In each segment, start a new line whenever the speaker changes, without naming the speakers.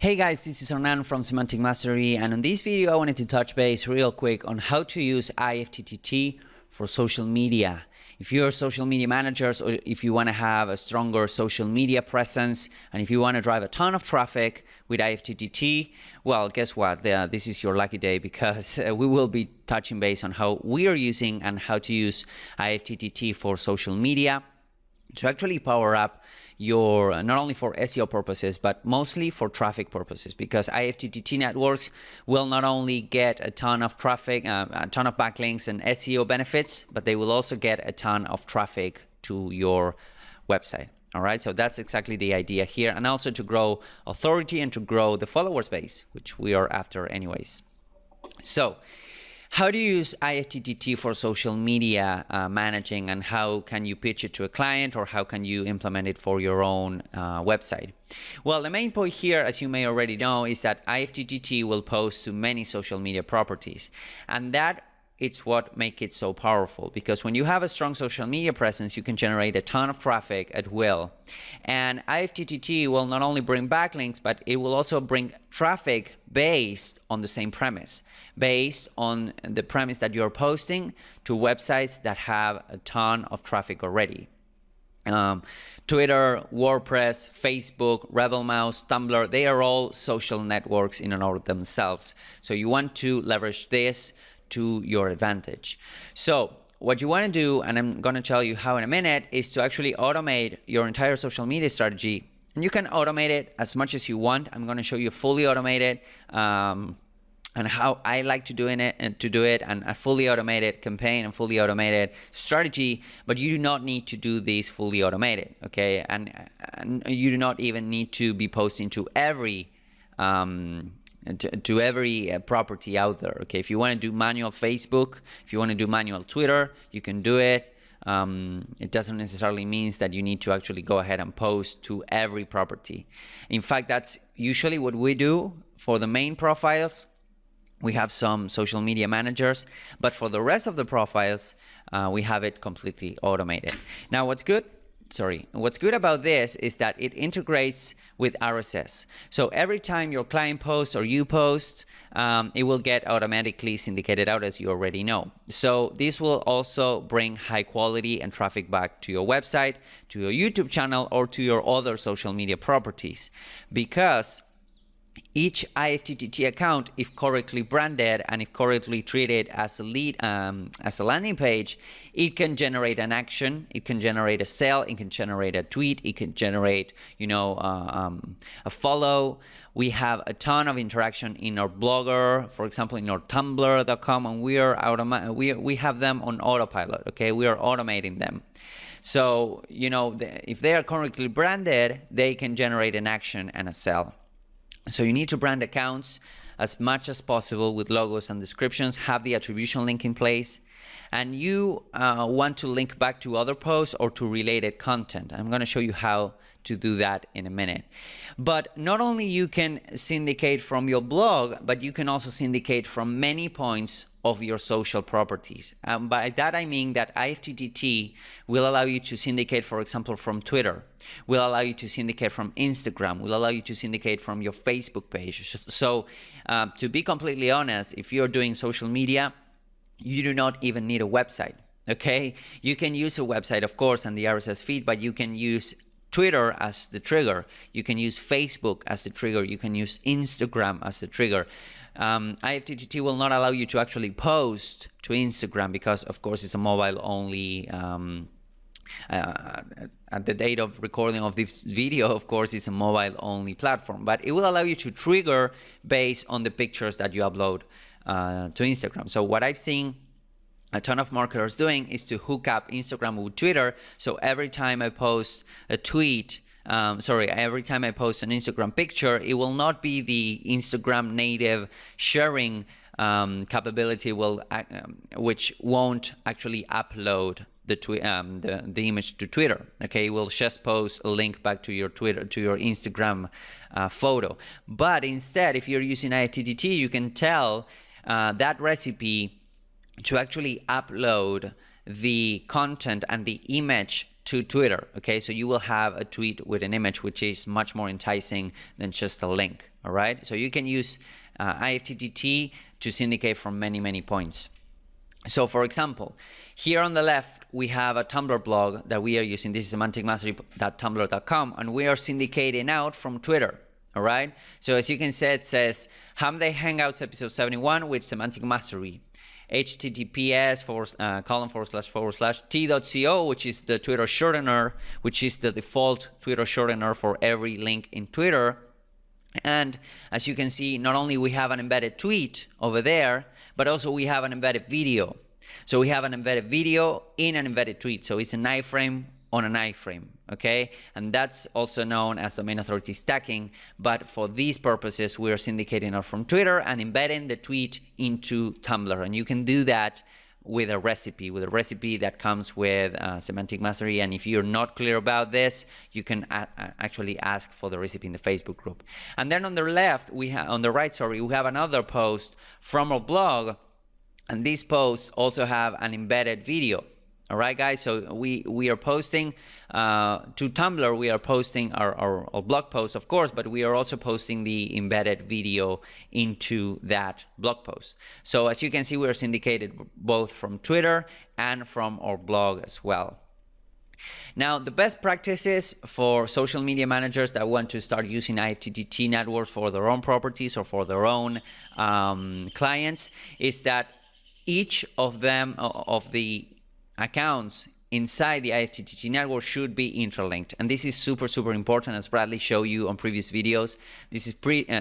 Hey guys, this is Hernan from Semantic Mastery, and in this video I wanted to touch base real quick on how to use IFTTT for social media. If you're social media managers, or if you want to have a stronger social media presence, and if you want to drive a ton of traffic with IFTTT, well, guess what? This is your lucky day, because we will be touching base on how we are using and how to use IFTTT for social media to actually power up your, not only for SEO purposes, but mostly for traffic purposes, because IFTTT networks will not only get a ton of traffic, a ton of backlinks and SEO benefits, but they will also get a ton of traffic to your website. All right, so that's exactly the idea here, and also to grow authority and to grow the followers base, which we are after anyways. So how do you use IFTTT for social media managing, and how can you pitch it to a client, or how can you implement it for your own website? Well, the main point here, as you may already know, is that IFTTT will post to many social media properties, and that it's what makes it so powerful, because when you have a strong social media presence, you can generate a ton of traffic at will. And IFTTT will not only bring backlinks, but it will also bring traffic based on the same premise, based on the premise that you're posting to websites that have a ton of traffic already. Twitter, WordPress, Facebook, Rebel Mouse, Tumblr, they are all social networks in and of themselves. So you want to leverage this to your advantage. So what you want to do, and I'm going to tell you how in a minute, is to actually automate your entire social media strategy. And you can automate it as much as you want. I'm going to show you fully automated and how I like to do it, and a fully automated campaign and fully automated strategy. But you do not need to do this fully automated, okay? And you do not even need to be posting to every property out there. Okay, if you want to do manual Facebook, if you want to do manual Twitter, you can do it. It doesn't necessarily mean that you need to actually go ahead and post to every property. In fact, that's usually what we do for the main profiles. We have some social media managers, but for the rest of the profiles, we have it completely automated. Now, what's good about this is that it integrates with RSS. So every time your client posts or you post, it will get automatically syndicated out, as you already know. So this will also bring high quality and traffic back to your website, to your YouTube channel, or to your other social media properties, because each IFTTT account, if correctly branded and if correctly treated as a lead, as a landing page, it can generate an action, it can generate a sale, it can generate a tweet, it can generate, a follow. We have a ton of interaction in our blogger, for example, in our tumblr.com, and we have them on autopilot. Okay, we are automating them. So if they are correctly branded, they can generate an action and a sale. So you need to brand accounts as much as possible with logos and descriptions, have the attribution link in place, and you want to link back to other posts or to related content. I'm going to show you how to do that in a minute. But not only you can syndicate from your blog, but you can also syndicate from many points of your social properties. By that I mean that IFTTT will allow you to syndicate, for example, from Twitter, will allow you to syndicate from Instagram, will allow you to syndicate from your Facebook page. So to be completely honest, if you're doing social media, you do not even need a website, okay? You can use a website, of course, and the RSS feed, but you can use Twitter as the trigger, you can use Facebook as the trigger, you can use Instagram as the trigger. IFTTT will not allow you to actually post to Instagram, because of course it's a mobile only, at the date of recording of this video, of course, it's a mobile only platform, but it will allow you to trigger based on the pictures that you upload to Instagram. So what I've seen a ton of marketers doing is to hook up Instagram with Twitter. So every time I post a tweet, every time I post an Instagram picture, it will not be the Instagram native sharing capability, which won't actually upload the image to Twitter. Okay, it will just post a link back to your Twitter, to your Instagram photo. But instead, if you're using IFTTT, you can tell that recipe to actually upload the content and the image to Twitter. Okay, so you will have a tweet with an image which is much more enticing than just a link. All right, so you can use IFTTT to syndicate from many points. So for example, here on the left, we have a Tumblr blog that we are using. This is semanticmastery.tumblr.com, and we are syndicating out from Twitter. All right. So as you can see, it says Ham Day Hangouts episode 71 with Semantic Mastery. https:// t.co, which is the Twitter shortener, which is the default Twitter shortener for every link in Twitter. And as you can see, not only we have an embedded tweet over there, but also we have an embedded video. So we have an embedded video in an embedded tweet. So it's an iframe on an iframe, okay? And that's also known as domain authority stacking. But for these purposes, we are syndicating out from Twitter and embedding the tweet into Tumblr. And you can do that with a recipe that comes with Semantic Mastery. And if you're not clear about this, you can actually ask for the recipe in the Facebook group. And then on the left, on the right, we have another post from our blog, and these posts also have an embedded video. All right, guys, so we are posting to Tumblr, we are posting our blog post, of course, but we are also posting the embedded video into that blog post. So as you can see, we are syndicated both from Twitter and from our blog as well. Now, the best practices for social media managers that want to start using IFTTT networks for their own properties or for their own clients is that each of them, of the accounts inside the IFTTT network, should be interlinked. And this is super important, as Bradley showed you on previous videos. This is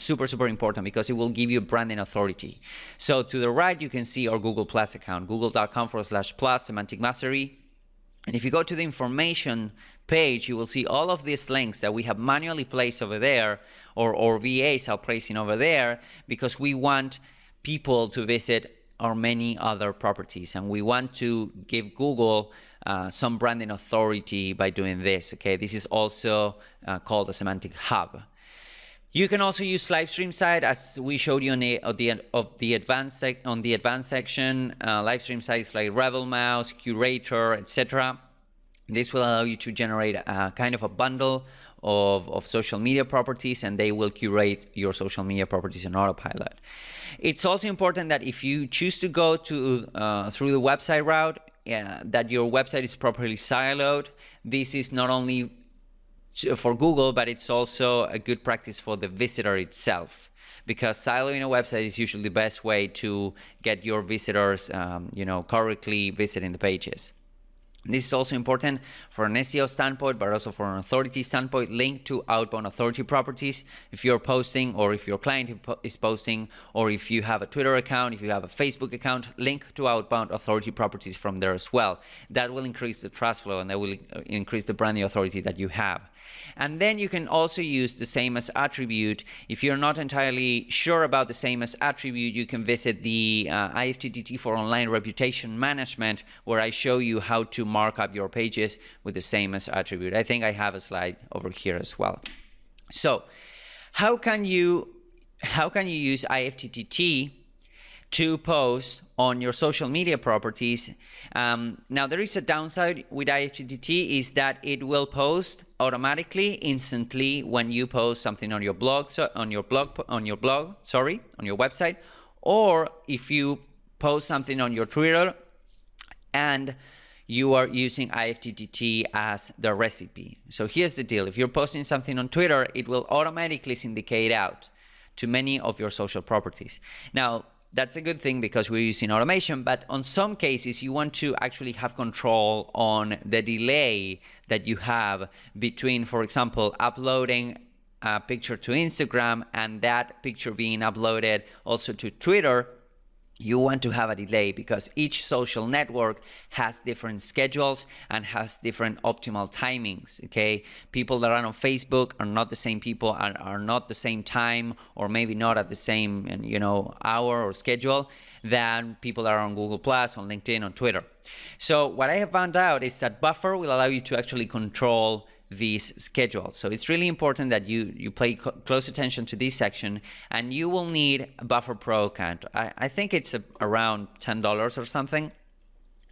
super important because it will give you branding authority. So to the right, you can see our Google Plus account, google.com/plus semantic mastery. And if you go to the information page, you will see all of these links that we have manually placed over there, or VAs are placing over there, because we want people to visit our many other properties, and we want to give Google some branding authority by doing this. Okay, this is also called a semantic hub. You can also use live stream site, as we showed you on the advanced section. Live stream sites like Rebel Mouse, Curator, etc. This will allow you to generate a kind of a bundle of social media properties, and they will curate your social media properties in autopilot. It's also important that if you choose to go to through the website route, that your website is properly siloed. This is not only for Google, but it's also a good practice for the visitor itself, because siloing a website is usually the best way to get your visitors, correctly visiting the pages. This is also important for an SEO standpoint, but also for an authority standpoint. Link to outbound authority properties. If you're posting, or if your client is posting, or if you have a Twitter account, if you have a Facebook account, link to outbound authority properties from there as well. That will increase the trust flow, and that will increase the branding authority that you have. And then you can also use the same as attribute. If you're not entirely sure about the same as attribute, you can visit the IFTTT for Online Reputation Management, where I show you how to mark up your pages with the same as attribute. I think I have a slide over here as well. So how can you use IFTTT to post on your social media properties? Now, there is a downside with IFTTT, is that it will post automatically, instantly, when you post something on your blog, on your website, or if you post something on your Twitter and you are using IFTTT as the recipe. So here's the deal: if you're posting something on Twitter, it will automatically syndicate out to many of your social properties. Now, that's a good thing because we're using automation, but on some cases you want to actually have control on the delay that you have between, for example, uploading a picture to Instagram and that picture being uploaded also to Twitter. You want to have a delay because each social network has different schedules and has different optimal timings, okay? People that are on Facebook are not the same people, are not the same time, or maybe not at the same, hour or schedule than people that are on Google+, on LinkedIn, on Twitter. So what I have found out is that Buffer will allow you to actually control these schedules. So it's really important that you pay close attention to this section, and you will need a Buffer Pro account. I think it's around $10 or something.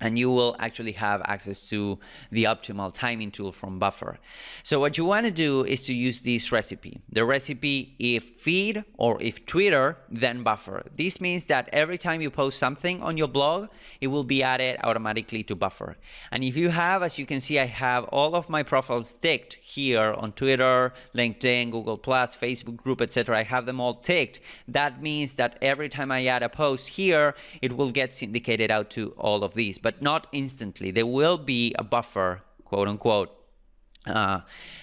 and you will actually have access to the optimal timing tool from Buffer. So what you want to do is to use this recipe. The recipe, if feed or if Twitter, then Buffer. This means that every time you post something on your blog, it will be added automatically to Buffer. And if you have, as you can see, I have all of my profiles ticked here on Twitter, LinkedIn, Google+, Facebook group, etc. I have them all ticked. That means that every time I add a post here, it will get syndicated out to all of these. But not instantly. There will be a buffer, quote unquote,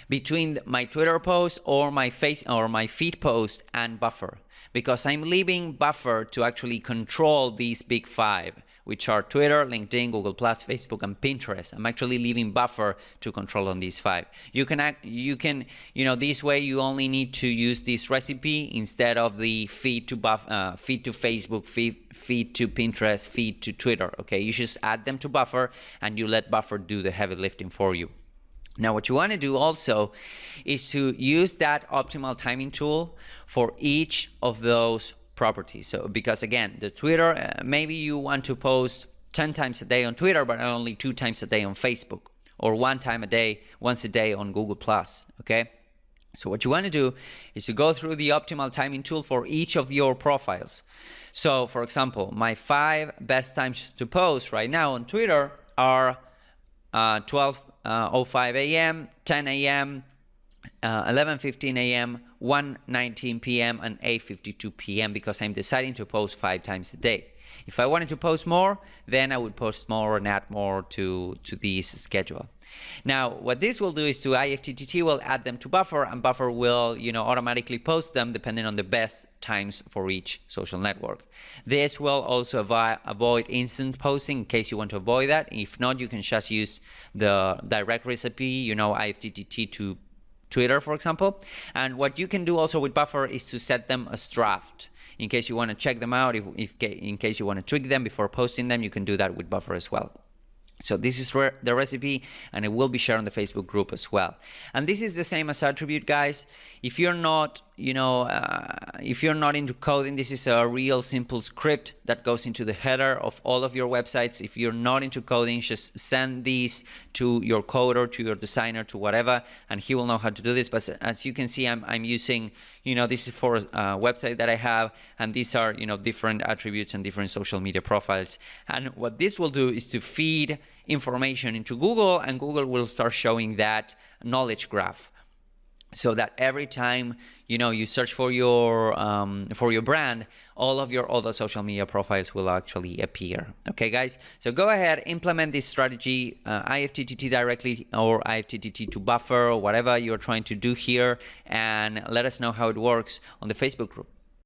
between my Twitter post or my feed post and Buffer, because I'm leaving Buffer to actually control these big five, which are Twitter, LinkedIn, Google+, Facebook, and Pinterest. I'm actually leaving Buffer to control on these five. You can, this way you only need to use this recipe instead of the feed to Facebook, feed to Pinterest, feed to Twitter. Okay, you just add them to Buffer and you let Buffer do the heavy lifting for you. Now, what you want to do also is to use that optimal timing tool for each of those properties. So, because again, the Twitter, maybe you want to post 10 times a day on Twitter, but only 2 times a day on Facebook, or once a day on Google+, okay? So what you want to do is to go through the optimal timing tool for each of your profiles. So, for example, my 5 best times to post right now on Twitter are 12:05 a.m., 10 a.m., 11:15 a.m., 1:19 p.m., and 8:52 p.m. because I'm deciding to post 5 times a day. If I wanted to post more, then I would post more and add more to this schedule. Now, what this will do is to IFTTT will add them to Buffer, and Buffer will, automatically post them depending on the best times for each social network. This will also avoid instant posting in case you want to avoid that. If not, you can just use the direct recipe, IFTTT to Twitter, for example. And what you can do also with Buffer is to set them as draft. In case you want to check them out, in case you want to tweak them before posting them, you can do that with Buffer as well. So this is the recipe, and it will be shared on the Facebook group as well. And this is the same as attribute, guys. If you're not, if you're not into coding, this is a real simple script that goes into the header of all of your websites. If you're not into coding, just send these to your coder, to your designer, to whatever, and he will know how to do this. But as you can see, I'm using, this is for a website that I have, and these are, different attributes and different social media profiles. And what this will do is to feed information into Google, and Google will start showing that knowledge graph, so that every time you search for your brand, all of your other social media profiles will actually appear. Okay, guys, so go ahead, implement this strategy, IFTTT directly or IFTTT to Buffer or whatever you're trying to do here, and let us know how it works on the Facebook group.